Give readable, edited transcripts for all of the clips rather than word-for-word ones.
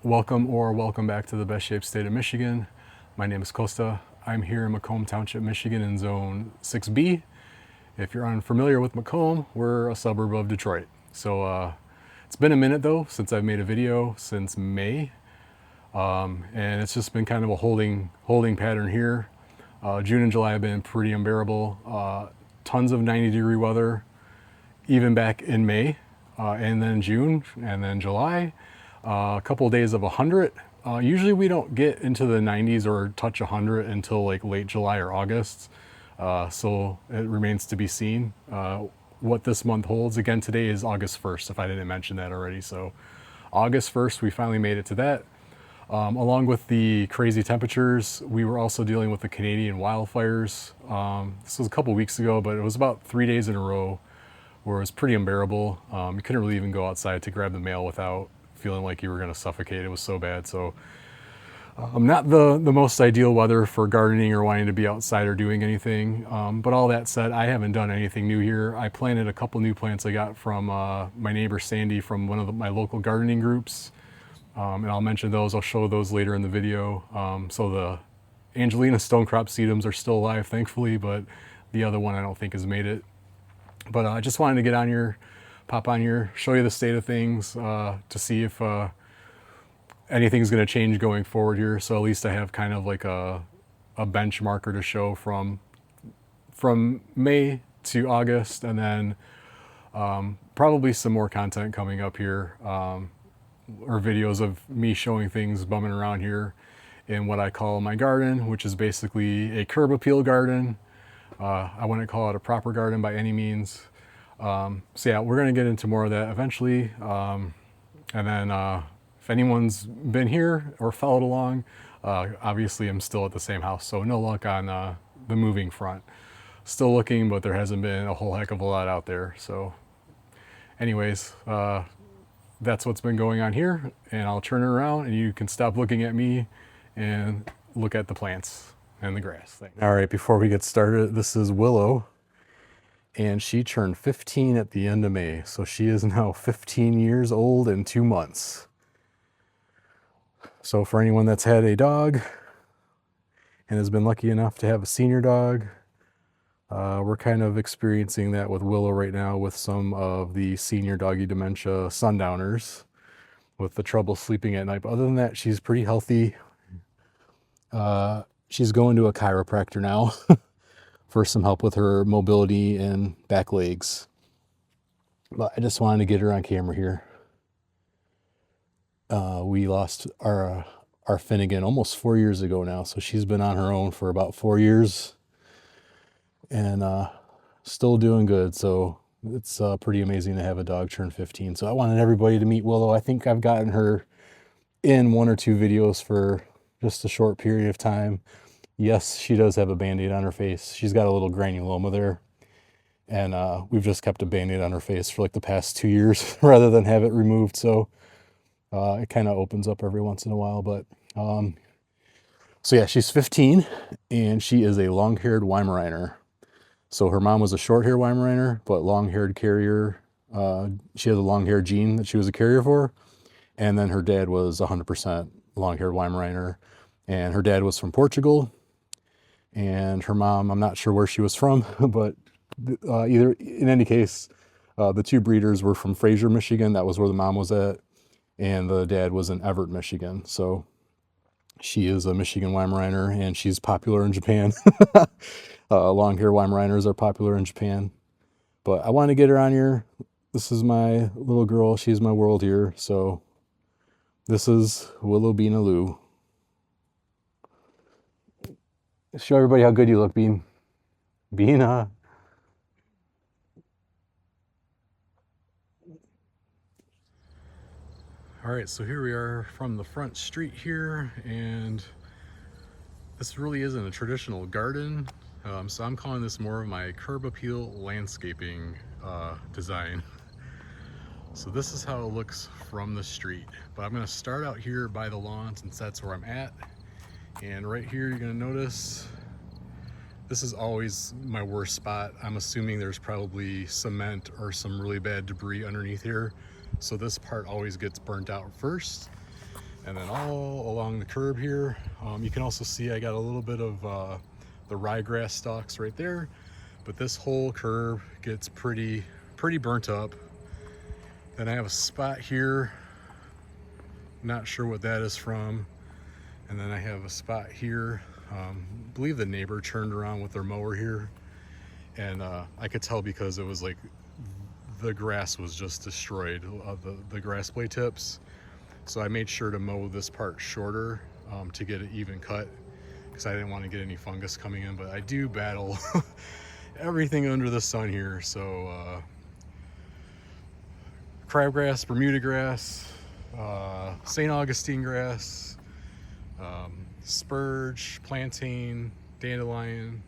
Welcome back to the best shaped state of Michigan. My name is Costa. I'm here in Macomb Township, Michigan in Zone 6B. If you're unfamiliar with Macomb, we're a suburb of Detroit. So it's been a minute though since I've made a video, since May. And it's just been kind of a holding pattern here. June and July have been pretty unbearable. Tons of 90-degree weather, even back in May, and then June, and then July. A couple of days of 100. Usually we don't get into the 90s or touch 100 until like late July or August. So it remains to be seen what this month holds. Again, today is August 1st, if I didn't mention that already. So August 1st, we finally made it to that. Along with the crazy temperatures, we were also dealing with the Canadian wildfires. This was a couple weeks ago, but it was about 3 days in a row where it was pretty unbearable. You couldn't really even go outside to grab the mail without feeling like you were going to suffocate. It was so bad. So not the most ideal weather for gardening or wanting to be outside or doing anything. But all that said, I haven't done anything new here. I planted a couple new plants I got from my neighbor Sandy from one of my local gardening groups. And I'll mention those. I'll show those later in the video. So the Angelina stonecrop sedums are still alive, thankfully, but the other one I don't think has made it. But I just wanted to get on here, pop on here, show you the state of things to see if anything's going to change going forward here. So at least I have kind of like a benchmarker to show from May to August, and then probably some more content coming up here, or videos of me showing things bumming around here in what I call my garden, which is basically a curb appeal garden. I wouldn't call it a proper garden by any means. So yeah, we're going to get into more of that eventually. And then if anyone's been here or followed along, obviously I'm still at the same house, so no luck on the moving front. Still looking, but there hasn't been a whole heck of a lot out there. So anyways, that's what's been going on here, and I'll turn it around and you can stop looking at me and look at the plants and the grass thing. All right, before we get started, this is Willow, and she turned 15 at the end of May. So she is now 15 years old and 2 months. So for anyone that's had a dog and has been lucky enough to have a senior dog, we're kind of experiencing that with Willow right now with some of the senior doggy dementia sundowners with the trouble sleeping at night. But other than that, she's pretty healthy. She's going to a chiropractor now for some help with her mobility and back legs. But I just wanted to get her on camera here. We lost our Finnegan almost 4 years ago now, so she's been on her own for about 4 years and still doing good. So it's pretty amazing to have a dog turn 15. So I wanted everybody to meet Willow. I think I've gotten her in 1 or 2 videos for just a short period of time. Yes, she does have a band-aid on her face. She's got a little granuloma there, and we've just kept a band-aid on her face for like the past 2 years rather than have it removed. So it kind of opens up every once in a while. But so yeah, she's 15 and she is a long-haired Weimaraner. So her mom was a short-haired Weimaraner, but long-haired carrier. She had a long-haired gene that she was a carrier for. And then her dad was 100% long-haired Weimaraner. And her dad was from Portugal. And her mom, I'm not sure where she was from, but either in any case, the 2 breeders were from Fraser, Michigan. That was where the mom was at. And the dad was in Everett, Michigan. So she is a Michigan Weimaraner, and she's popular in Japan. Long-haired Weimaraners are popular in Japan. But I want to get her on here. This is my little girl. She's my world here. So this is Willow Beanaloo. Show everybody how good you look, Bean. Bean, All right, so here we are from the front street here, and this really isn't a traditional garden. So I'm calling this more of my curb appeal landscaping design. So this is how it looks from the street. But I'm gonna start out here by the lawn since that's where I'm at. And right here, you're gonna notice, this is always my worst spot. I'm assuming there's probably cement or some really bad debris underneath here. So this part always gets burnt out first. And then all along the curb here, you can also see I got a little bit of the ryegrass stalks right there, but this whole curb gets pretty burnt up. Then I have a spot here, not sure what that is from. And then I have a spot here. I believe the neighbor turned around with their mower here, and I could tell because it was like the grass was just destroyed, the grass blade tips. So I made sure to mow this part shorter to get an even cut, because I didn't want to get any fungus coming in. But I do battle everything under the sun here. So crabgrass, Bermuda grass, St. Augustine grass, spurge, plantain, dandelion,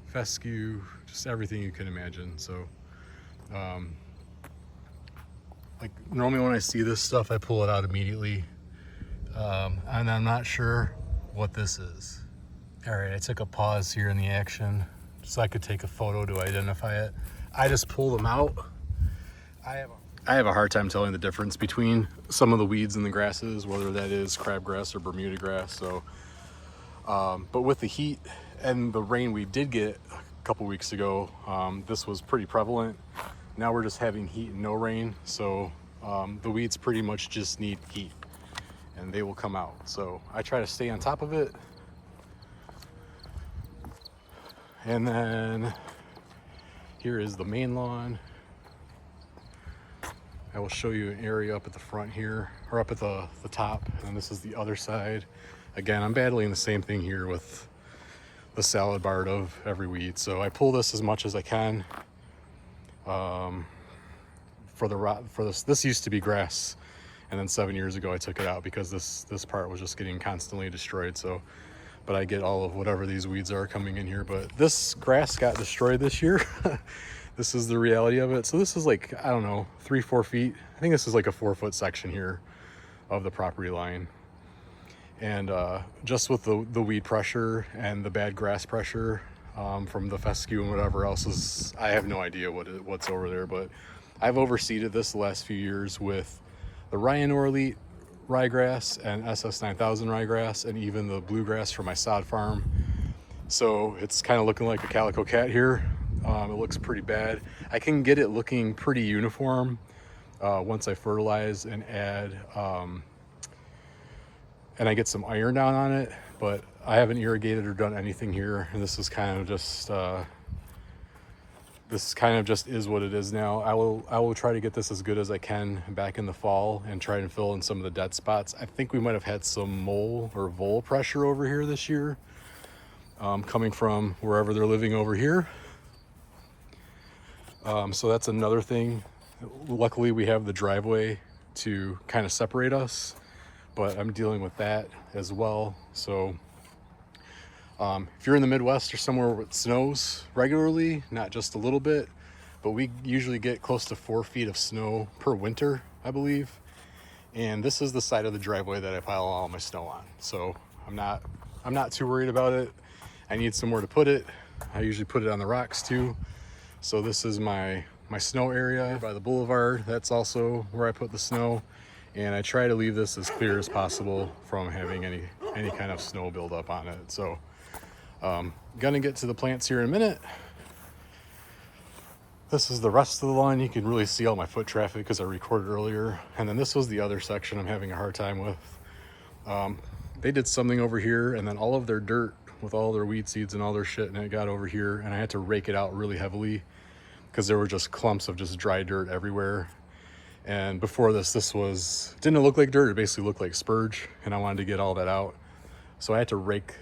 fescue, just everything you can imagine. So like normally when I see this stuff, I pull it out immediately, and I'm not sure what this is. All right, I took a pause here in the action so I could take a photo to identify it. I just pulled them out. I have a hard time telling the difference between some of the weeds and the grasses, whether that is crabgrass or Bermuda grass. So, but with the heat and the rain we did get a couple weeks ago, this was pretty prevalent. Now we're just having heat and no rain, so the weeds pretty much just need heat and they will come out. So I try to stay on top of it. And then here is the main lawn. I will show you an area up at the front here, or up at the top, and this is the other side. Again, I'm battling the same thing here with the salad bar of every weed. So I pull this as much as I can. This used to be grass, and then 7 years ago I took it out because this part was just getting constantly destroyed. So, but I get all of whatever these weeds are coming in here. But this grass got destroyed this year. This is the reality of it. So this is like, I don't know, 3-4 feet. I think this is like a 4-foot section here of the property line. And just with the weed pressure and the bad grass pressure from the fescue and whatever else is, I have no idea what's over there. But I've overseeded this the last few years with the Weimaraner elite ryegrass and SS9000 ryegrass, and even the bluegrass from my sod farm. So it's kind of looking like a calico cat here. It looks pretty bad. I can get it looking pretty uniform once I fertilize and add, and I get some iron down on it, but I haven't irrigated or done anything here. And this is kind of just, is what it is now. I will try to get this as good as I can back in the fall and try and fill in some of the dead spots. I think we might have had some mole or vole pressure over here this year, coming from wherever they're living over here. So that's another thing. Luckily we have the driveway to kind of separate us, but I'm dealing with that as well. So if you're in the Midwest or somewhere where it snows regularly, not just a little bit, but we usually get close to 4 feet of snow per winter, I believe. And this is the side of the driveway that I pile all my snow on. So I'm not too worried about it. I need somewhere to put it. I usually put it on the rocks too. So this is my snow area by the boulevard. That's also where I put the snow. And I try to leave this as clear as possible from having any kind of snow build up on it. So gonna get to the plants here in a minute. This is the rest of the lawn. You can really see all my foot traffic because I recorded earlier. And then this was the other section I'm having a hard time with. They did something over here, and then all of their dirt with all their weed seeds and all their shit, and it got over here, and I had to rake it out really heavily because there were just clumps of just dry dirt everywhere. And before this didn't look like dirt, it basically looked like spurge, and I wanted to get all that out. So I had to rake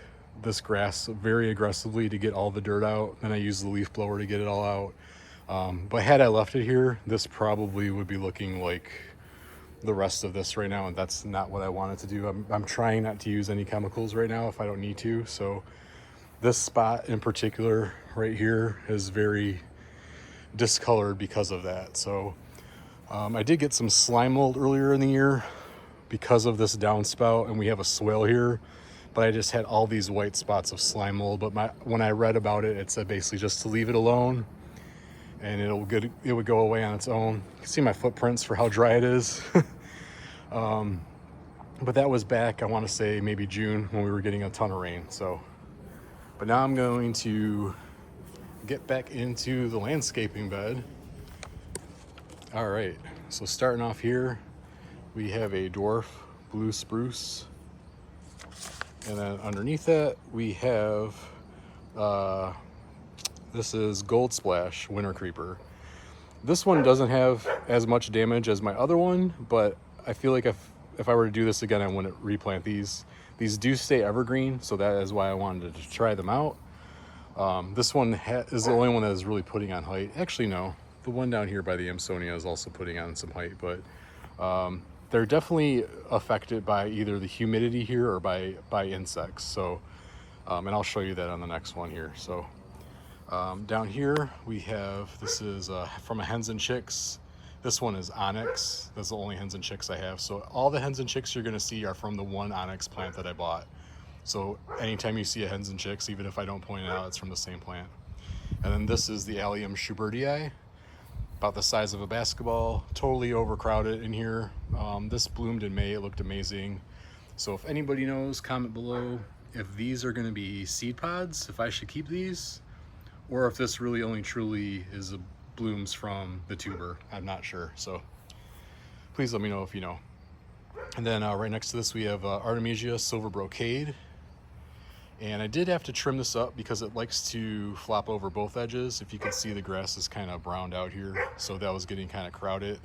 this grass very aggressively to get all the dirt out. Then I used the leaf blower to get it all out. But had I left it here, this probably would be looking like the rest of this right now, and that's not what I wanted to do. I'm trying not to use any chemicals right now if I don't need to. So this spot in particular right here is very discolored because of that. So I did get some slime mold earlier in the year because of this downspout, and we have a swale here, but I just had all these white spots of slime mold. But when I read about it, it said basically just to leave it alone and it would go away on its own. You can see my footprints for how dry it is. But that was back, I want to say maybe June, when we were getting a ton of rain. So, but now I'm going to get back into the landscaping bed. All right, so starting off here, we have a dwarf blue spruce, and then underneath that we have this is Gold Splash Winter Creeper. This one doesn't have as much damage as my other one, but I feel like if I were to do this again, I wouldn't replant these. These do stay evergreen, so that is why I wanted to try them out. This one is the only one that is really putting on height. Actually, no. The one down here by the Amsonia is also putting on some height, but they're definitely affected by either the humidity here or by insects. So, and I'll show you that on the next one here. So down here we have, this is from a Hens and Chicks. This one is onyx. That's the only hens and chicks I have. So all the hens and chicks you're gonna see are from the one onyx plant that I bought. So anytime you see a hens and chicks, even if I don't point it out, it's from the same plant. And then this is the Allium schubertii, about the size of a basketball, totally overcrowded in here. This bloomed in May, it looked amazing. So if anybody knows, comment below if these are gonna be seed pods, if I should keep these, or if this really only truly is blooms from the tuber. I'm not sure, so please let me know if you know. And then right next to this we have Artemisia silver brocade. And I did have to trim this up because it likes to flop over both edges. If you can see, the grass is kind of browned out here, so that was getting kind of crowded.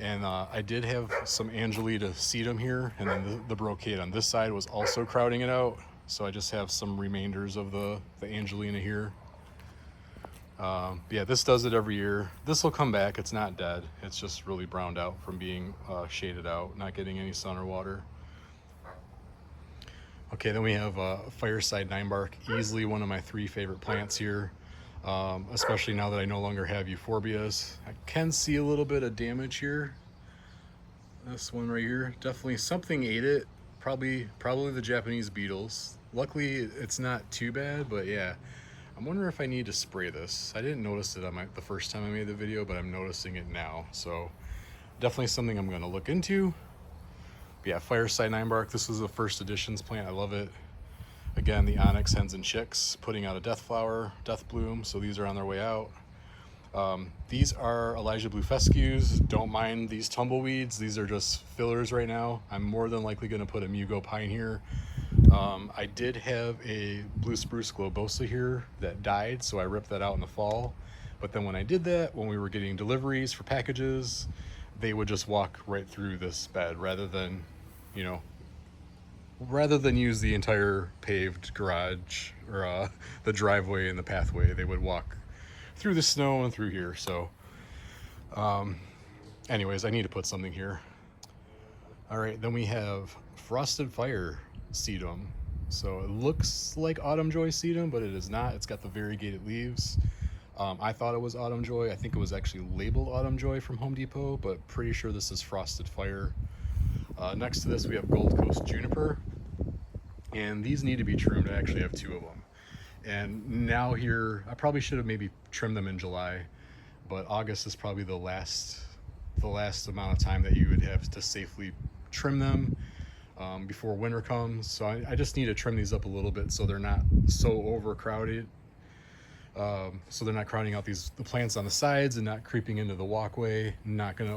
And I did have some Angelita sedum here, and then the brocade on this side was also crowding it out. So I just have some remainders of the Angelina here. Yeah, this does it every year. This will come back. It's not dead. It's just really browned out from being shaded out, not getting any sun or water. Okay, then we have Fireside Ninebark, easily one of my 3 favorite plants here, especially now that I no longer have euphorbias. I can see a little bit of damage here. This one right here, definitely something ate it. Probably the Japanese beetles. Luckily, it's not too bad, but yeah. I'm wondering if I need to spray this. I didn't notice it on the first time I made the video, but I'm noticing it now. So definitely something I'm gonna look into. But yeah, Fireside Ninebark, this was a first editions plant, I love it. Again, the onyx hens and chicks putting out a death flower, death bloom, so these are on their way out. These are Elijah Blue Fescues. Don't mind these tumbleweeds, these are just fillers right now. I'm more than likely gonna put a Mugo pine here. I did have a blue spruce globosa here that died, so I ripped that out in the fall. But then when I did that, when we were getting deliveries for packages, they would just walk right through this bed rather than, you know, use the entire paved garage or the driveway and the pathway. They would walk through the snow and through here. So anyways, I need to put something here. All right, then we have Frosted Fire sedum. So it looks like Autumn Joy sedum, but it is not. It's got the variegated leaves. I thought it was Autumn Joy. I think it was actually labeled Autumn Joy from Home Depot, but pretty sure this is Frosted Fire. Next to this we have Gold Coast Juniper, and these need to be trimmed. I actually have 2 of them. And now here, I probably should have maybe trimmed them in July, but August is probably the last amount of time that you would have to safely trim them before winter comes. So I just need to trim these up a little bit so they're not so overcrowded. So they're not crowding out the plants on the sides and not creeping into the walkway, not going to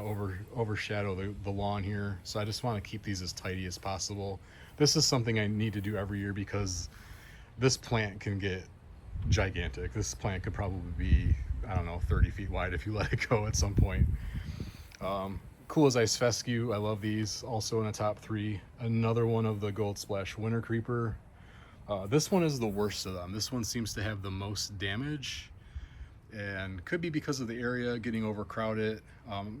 overshadow the lawn here. So I just want to keep these as tidy as possible. This is something I need to do every year because this plant can get gigantic. This plant could probably be, I don't know, 30 feet wide if you let it go at some point. Cool as Ice Fescue, I love these, also in the top 3. Another one of the Gold Splash Winter Creeper. This one is the worst of them. This one seems to have the most damage, and could be because of the area getting overcrowded.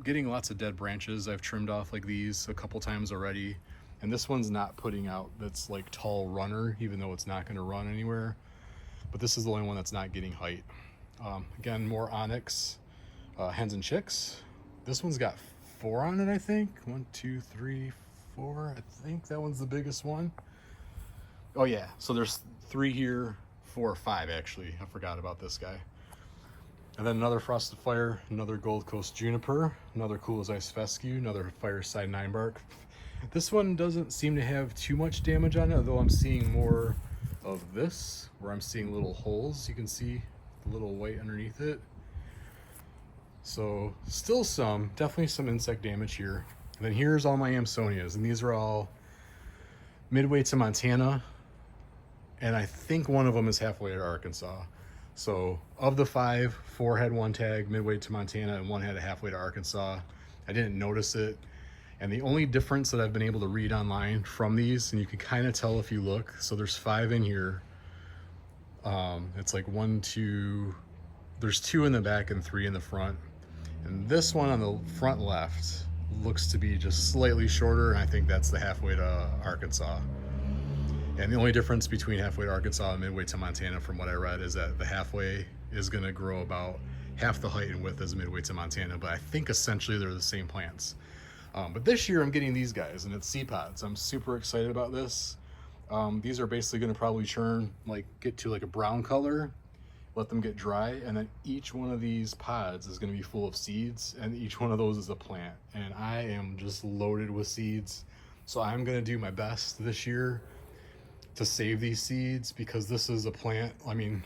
Getting lots of dead branches. I've trimmed off like these a couple times already, and this one's not putting out that's like tall runner, even though it's not going to run anywhere. But this is the only one that's not getting height. Again, more onyx hens and chicks. This one's got 4 on it, I think. 1, 2, 3, 4. I think that one's the biggest one. Oh yeah, so there's 3 here, 4 or 5 actually. I forgot about this guy. And then another Frosted Fire, another Gold Coast Juniper, another Cool as Ice Fescue, another Fireside Ninebark. This one doesn't seem to have too much damage on it, although I'm seeing more of this, where I'm seeing little holes. You can see the little white underneath it. So still definitely some insect damage here. And then here's all my Amsonias, and these are all Midway to Montana, and I think one of them is halfway to Arkansas. So of the 5, 4 had one tag, Midway to Montana, and 1 had a halfway to Arkansas. I didn't notice it. And the only difference that I've been able to read online from these, and you can kind of tell if you look, so there's 5 in here. It's like 1, 2, there's 2 in the back and 3 in the front. And this one on the front left looks to be just slightly shorter, and I think that's the halfway to Arkansas. And the only difference between halfway to Arkansas and Midway to Montana, from what I read, is that the halfway is going to grow about half the height and width as Midway to Montana, but I think essentially they're the same plants. But this year I'm getting these guys, and it's seed pods. I'm super excited about this. These are basically going to probably churn, like get to like a brown color, let them get dry, and then each one of these pods is going to be full of seeds, and each one of those is a plant. And I am just loaded with seeds, so I'm going to do my best this year to save these seeds, because this is a plant. I mean,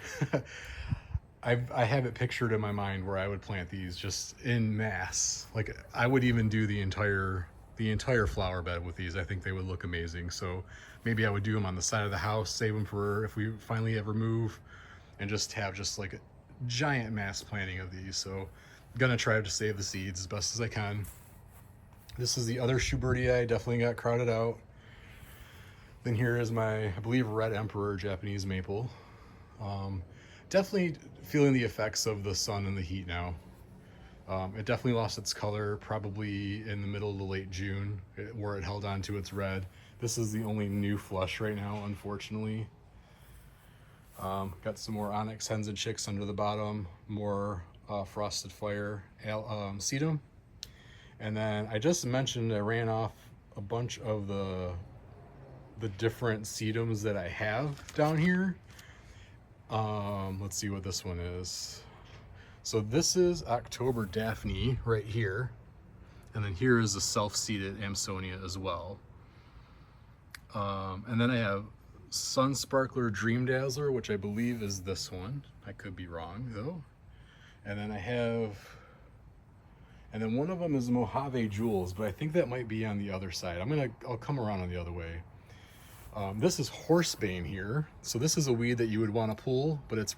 I have it pictured in my mind where I would plant these just in mass. Like I would even do the entire flower bed with these. I think they would look amazing. So maybe I would do them on the side of the house, save them for if we finally ever move, and just have just like a giant mass planting of these. So I'm gonna try to save the seeds as best as I can. This is the other Schubertii. Definitely got crowded out. Then here is my, I believe, Red Emperor Japanese maple. Definitely feeling the effects of the sun and the heat now. It definitely lost its color probably in the middle to late June, where it held on to its red. This is the only new flush right now, unfortunately. Got some more onyx hens and chicks under the bottom, more frosted fire sedum. And then I just mentioned I ran off a bunch of the different sedums that I have down here. Let's see what this one is. So this is October Daphne right here, and then here is a self-seeded Amsonia as well. And then I have Sun Sparkler Dream Dazzler, which I believe is this one. I could be wrong though. And then and then one of them is Mojave Jewels, but I think that might be on the other side. I'll come around on the other way. This is Horsebane here. So this is a weed that you would want to pull, but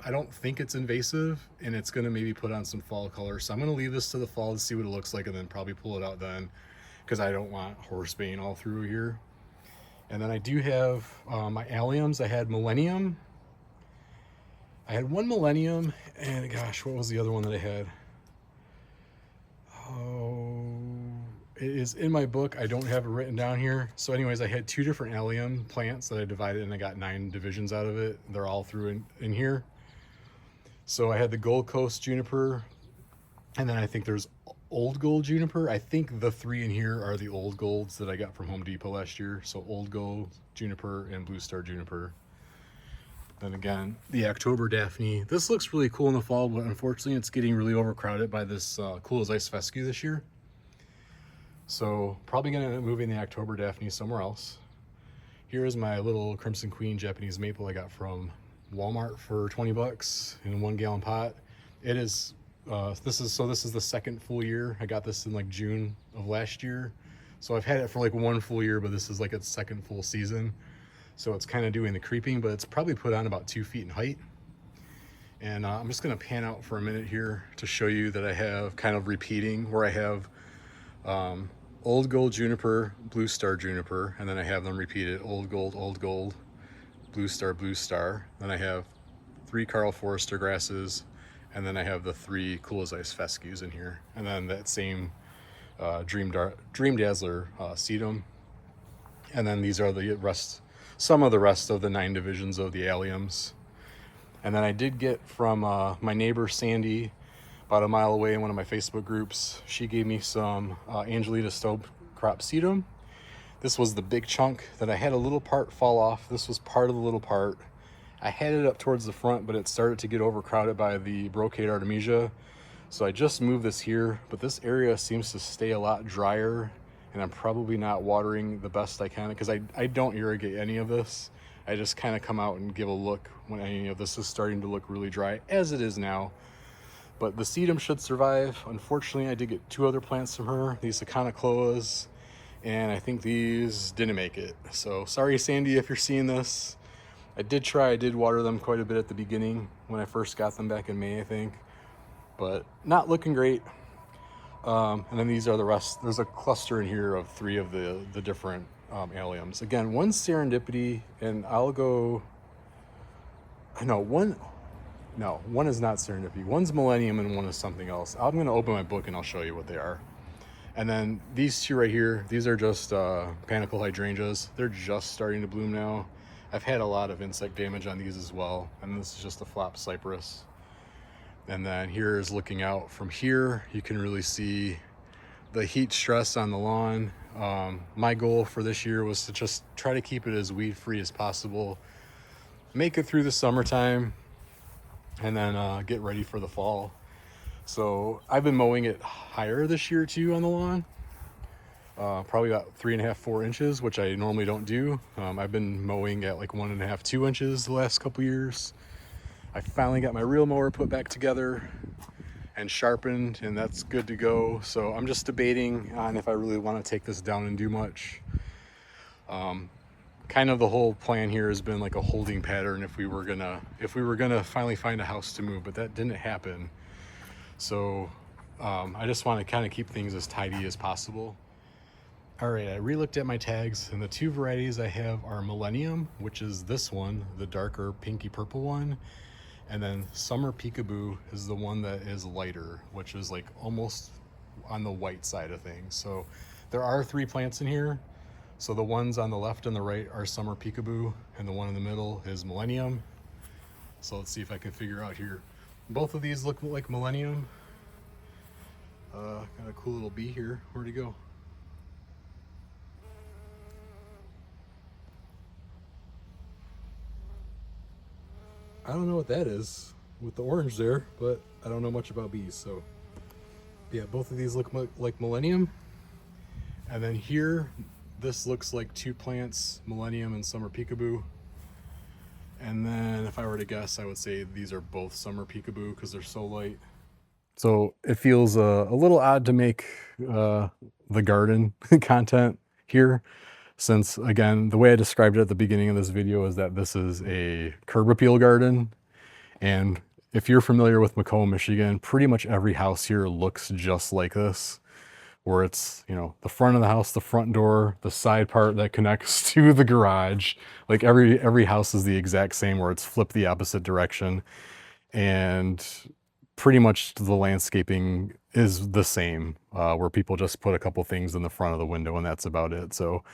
I don't think it's invasive, and it's going to maybe put on some fall color. So I'm going to leave this to the fall to see what it looks like, and then probably pull it out then, because I don't want Horsebane all through here. And then I do have my alliums. I had Millennium. I had one Millennium, and gosh, what was the other one that I had? Oh, it is in my book. I don't have it written down here. So anyways, I had 2 different allium plants that I divided, and I got 9 divisions out of it. They're all through in here. So I had the Gold Coast Juniper, and then I think there's Old Gold Juniper. I think the 3 in here are the Old Golds that I got from Home Depot last year. So Old Gold Juniper and Blue Star Juniper. Then again, the October Daphne. This looks really cool in the fall, but unfortunately it's getting really overcrowded by this Cool as Ice Fescue this year. So probably gonna end up moving the October Daphne somewhere else. Here is my little Crimson Queen Japanese maple I got from Walmart for 20 bucks in a 1-gallon pot. It is, this is the second full year. I got this in like June of last year. So I've had it for like 1 full year, but this is like its 2nd full season. So it's kind of doing the creeping, but it's probably put on about 2 feet in height. And I'm just gonna pan out for a minute here to show you that I have kind of repeating, where I have Old Gold Juniper, Blue Star Juniper, and then I have them repeated: Old Gold, Blue Star. Then I have 3 Carl Forester grasses, and then I have the 3 Cool as Ice Fescues in here, and then that same Dream Dazzler sedum. And then these are the rest, some of the rest of the 9 divisions of the alliums. And then I did get from my neighbor Sandy, about a mile away in one of my Facebook groups. She gave me some Angelita Stowe crop sedum. This was the big chunk that I had a little part fall off. This was part of the little part. I had it up towards the front, but it started to get overcrowded by the brocade artemisia. So I just moved this here, but this area seems to stay a lot drier and I'm probably not watering the best I can because I don't irrigate any of this. I just kind of come out and give a look when any of this is starting to look really dry, as it is now. But the sedum should survive. Unfortunately, I did get 2 other plants from her, these Aconocloas, and I think these didn't make it. So sorry, Sandy, if you're seeing this. I did water them quite a bit at the beginning when I first got them back in May, I think, but not looking great. And then these are the rest. There's a cluster in here of 3 of the different alliums. Again, one's Serendipity, and I'll go, one is not Serendipity. One's Millennium and one is something else. I'm going to open my book and I'll show you what they are. And then these 2 right here, these are just panicle hydrangeas. They're just starting to bloom now. I've had a lot of insect damage on these as well, and this is just a flop cypress. And then here is looking out from here, you can really see the heat stress on the lawn. My goal for this year was to just try to keep it as weed free as possible, make it through the summertime, and then get ready for the fall. So I've been mowing it higher this year too on the lawn, probably about 3.5, 4 inches, which I normally don't do. I've been mowing at like 1.5, 2 inches the last couple years. I finally got my reel mower put back together and sharpened, and that's good to go. So I'm just debating on if I really want to take this down and do much. Kind of the whole plan here has been like a holding pattern if we were gonna finally find a house to move, but that didn't happen. So I just want to kind of keep things as tidy as possible. All right, I re-looked at my tags, and the 2 varieties I have are Millennium, which is this one, the darker pinky purple one, and then Summer Peekaboo is the one that is lighter, which is like almost on the white side of things. So there are 3 plants in here. So the ones on the left and the right are Summer Peekaboo, and the one in the middle is Millennium. So let's see if I can figure out here. Both of these look like Millennium. Got a cool little bee here. Where'd he go? I don't know what that is with the orange there, but I don't know much about bees. So yeah, both of these look like Millennium. And then here, this looks like 2 plants, Millennium and Summer Peekaboo. And then if I were to guess, I would say these are both Summer Peekaboo because they're so light. So it feels a little odd to make the garden content here, since again, the way I described it at the beginning of this video is that this is a curb appeal garden. And if you're familiar with Macomb, Michigan, pretty much every house here looks just like this, where it's, the front of the house, the front door, the side part that connects to the garage. Like every house is the exact same, where it's flipped the opposite direction. And pretty much the landscaping is the same, where people just put a couple things in the front of the window and that's about it. So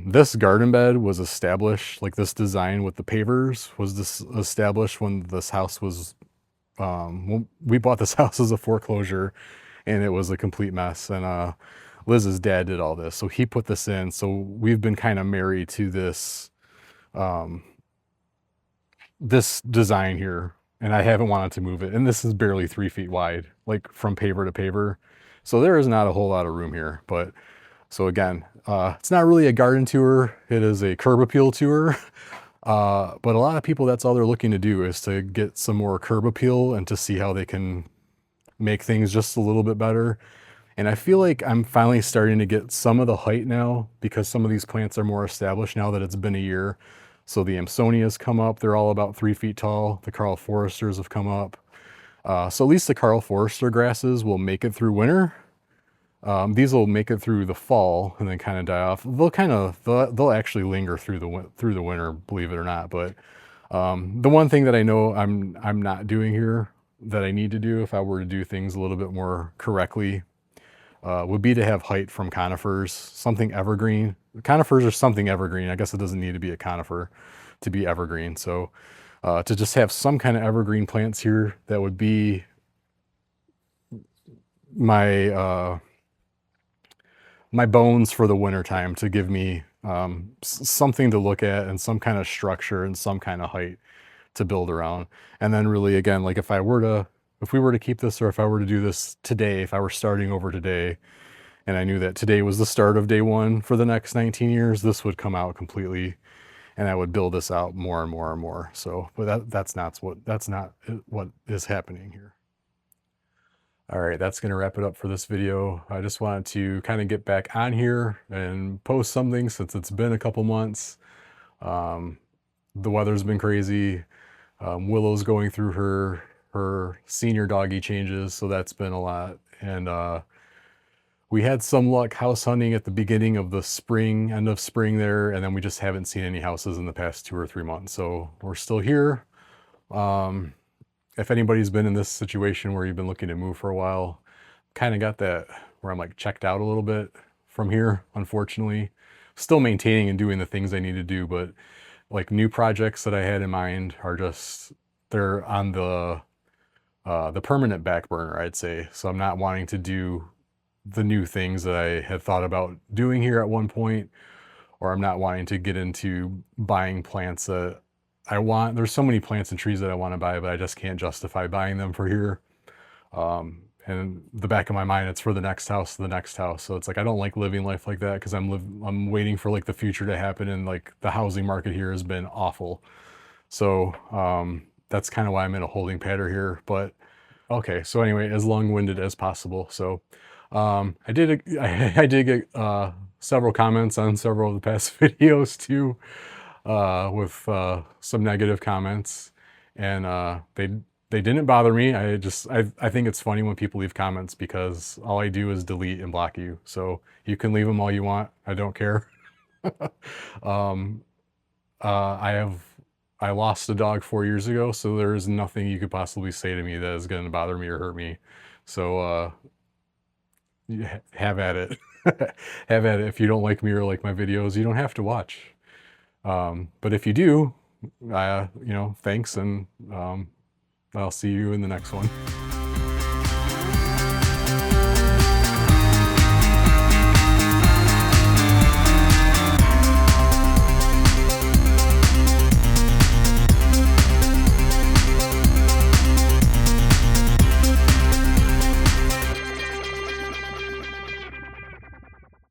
this garden bed was established, like this design with the pavers was established when this house was, when we bought this house as a foreclosure, and it was a complete mess. And Liz's dad did all this, so he put this in. So we've been kind of married to this, this design here, and I haven't wanted to move it. And this is barely 3 feet wide, like from paver to paver. So there is not a whole lot of room here. But so again, it's not really a garden tour. It is a curb appeal tour. But a lot of people, that's all they're looking to do, is to get some more curb appeal and to see how they can make things just a little bit better. And I feel like I'm finally starting to get some of the height now, because some of these plants are more established now that it's been a year. So the Amsonias come up, they're all about 3 feet tall. The Carl Foresters have come up. So at least the Carl Forester grasses will make it through winter. These will make it through the fall and then kind of die off. They'll actually linger through the winter, believe it or not. But the one thing that I know I'm not doing here that I need to do if I were to do things a little bit more correctly would be to have height from conifers, something evergreen. Conifers are something evergreen. I guess it doesn't need to be a conifer to be evergreen. So to just have some kind of evergreen plants here, that would be my my bones for the winter time, to give me something to look at and some kind of structure and some kind of height to build around. And then really, again, like if we were to keep this, or if I were to do this today, if I were starting over today, and I knew that today was the start of day one for the next 19 years, this would come out completely, and I would build this out more and more and more. So, but that's not what is happening here. All right, that's going to wrap it up for this video. I just wanted to kind of get back on here and post something since it's been a couple months. The weather's been crazy. Willow's going through her senior doggy changes, so that's been a lot. And we had some luck house hunting at the beginning of the spring, end of spring there, and then we just haven't seen any houses in the past 2 or 3 months. So we're still here. If anybody's been in this situation where you've been looking to move for a while, kind of got that where I'm like checked out a little bit from here, unfortunately. Still maintaining and doing the things I need to do, but like new projects that I had in mind are just, they're on the permanent back burner, I'd say. So I'm not wanting to do the new things that I had thought about doing here at one point, or I'm not wanting to get into buying plants that I want. There's so many plants and trees that I want to buy, but I just can't justify buying them for here. And the back of my mind, it's for the next house, the next house. So it's like, I don't like living life like that because I'm waiting for like the future to happen, and like the housing market here has been awful. So that's kind of why I'm in a holding pattern here. But okay, so anyway, as long-winded as possible. So I did get several comments on several of the past videos too, with some negative comments, and they didn't bother me. I think it's funny when people leave comments because all I do is delete and block you. So you can leave them all you want. I don't care. I lost a dog 4 years ago, so there's nothing you could possibly say to me that is going to bother me or hurt me. So have at it. Have at it. If you don't like me or like my videos, you don't have to watch. But if you do, thanks, and I'll see you in the next one.